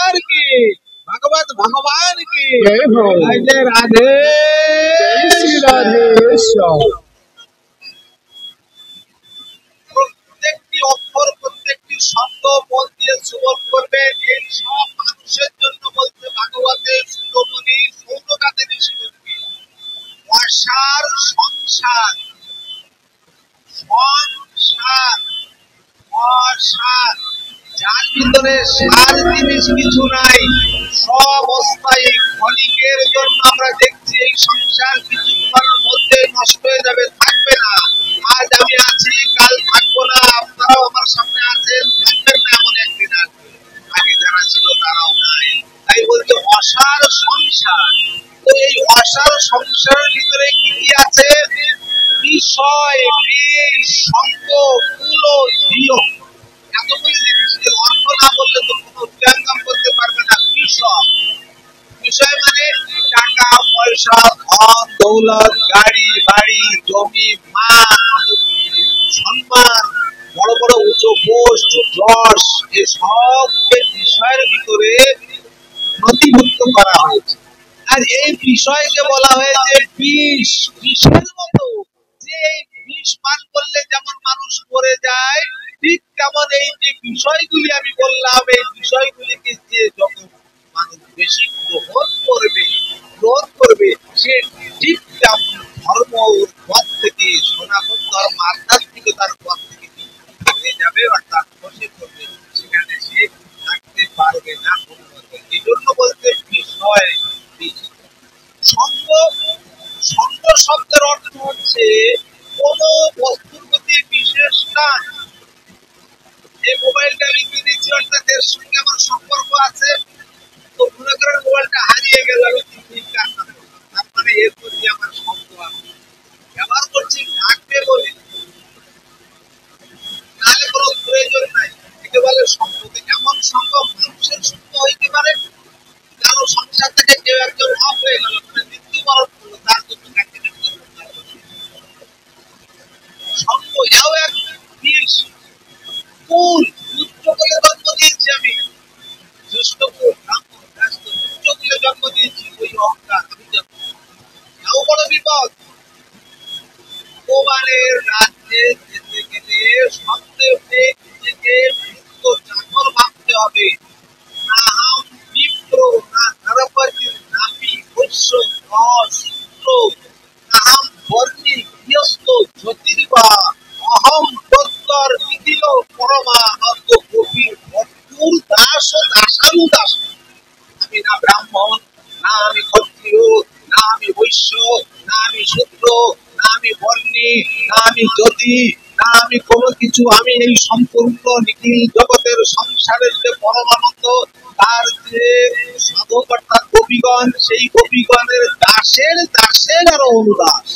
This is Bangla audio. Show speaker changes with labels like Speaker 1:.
Speaker 1: सरकार की, भगवत भगवान की
Speaker 2: जय हो।
Speaker 1: जय राधे
Speaker 2: जय श्री राधेश्याम।
Speaker 1: প্রত্যেকটি অক্ষর প্রত্যেকটি শব্দ মন দিয়ে শ্রবণ করবেন। এই সব মানুষের জন্য বলতে ভাগবতের সুরমণি সৌরকাতে ঋষি বলবে অসার সংসার, সংসার অসার, যার ভিতরে সার জিনিস কিছু নাই, সব অস্থায়ী ক্ষণিকের জন্য। আমরা দেখছি এই সংসার কিছুক্ষণের মধ্যে নষ্ট হয়ে যাবে, থাকবে না। আজ আমি আছি, কাল থাকবো না। আপনারাও আমার সামনে আছেন, থাকবেন না, এমন একদিন আসবে। আগে যারা ছিল তারাও নাই। তাই বলতে অসার সংসার। তো এই অসার সংসারের ভিতরে কি কি আছে? বিষয়, বিষ, সঙ্গ, কুল, ধিয়, এতগুলি জিনিস। এর অর্থ না বললে তো কোনো উচ্চাঙ্গম করতে পারবে না। বিষয়, বিষয় মানে টাকা পয়সা, ধন দৌলত, গাড়ি বাড়ি, জমি, মান, সম্মান, বড় বড় উঁচু পোস্ট, যশ, এই সবকে বিষয়ের ভিতরে নথিভুক্ত করা হয়েছে। আর এই বিষয়কে বলা হয়েছে বিষ। বিষের মতো, যে এই বিষ পান করলে যেমন মানুষ মরে যায়, ঠিক তেমন এই যে বিষয়গুলি আমি বললাম, এই বিষয়গুলিকে যে যত মানুষ বেশি গ্রহণ করবে সে ঠিক তেমন ধর্ম পথ থেকে, সনাতন ধর্ম আধ্যাত্মিকতার পথ থেকে হয়ে যাবে, অর্থাৎ বসে পড়বে, সেখানে সে থাকতে পারবে না কোনোমতে। এই জন্য বলতে বিষয় বিষ। সঙ্গ, সঙ্গ শব্দের অর্থ হচ্ছে কোন বস্তুর প্রতি বিশেষ টান। এই মোবাইলটা আমি কিনেছি, অর্থাৎ এর সঙ্গে আমার সম্পর্ক আছে। তো মনে করেন মোবাইলটা হারিয়ে গেল, আমি 3 দিন কাজ করলাম, তার মানে এর প্রতি আমার সঙ্গ আছে। ব্যবহার করছি রাখবে বলে, নাহলে কোনো প্রয়োজন নাই। একে বলে সঙ্গ। এমন সঙ্গ মানুষের সঙ্গ হইতে পারে, কারো সংসার থেকে কেউ একজন অফ হয়ে গেল, মৃত্যুবরণ করলো, তার জন্য সঙ্গ এও এক বিষ। কুল, উচ্চ বলে জন্ম দিয়েছি আমি, জ্যেষ্ঠ কুল, ব্রাহ্মণ, ব্যস্ত, উচ্চ বলে জন্ম দিয়েছি, ওই অহংকার আমি জন্ম, এও বড় বিপদ। ভগবানের রাজ্যে যেতে গেলে সবচেয়ে নিজেকে মুক্ত চাকর ভাবতে হবে। না হাম বিপ্র, না নরপতি, নাপি বৈশ্য, শূদ্র, না হাম বর্ণী গৃহস্থ, জ্যোতির্বা, অহম প্রত্যর নিখিল পরমানন্দ গভীর ভট্টুর দাস ও দাসানুদাস। আমি না ব্রাহ্মণ, না আমি ক্ষত্রিয়, না আমি বৈশ্য, না আমি শূদ্র, না আমি বর্ণী, না আমি জ্যোতি, না আমি কোনো কিছু। আমি এই সম্পূর্ণ নিখিল জগতের সংসারের যে পরমানন্দ, তার যে সাধক অর্থাৎ গোপীগণ, সেই গোপীগণের দাসের দাসের আরো অনুদাস।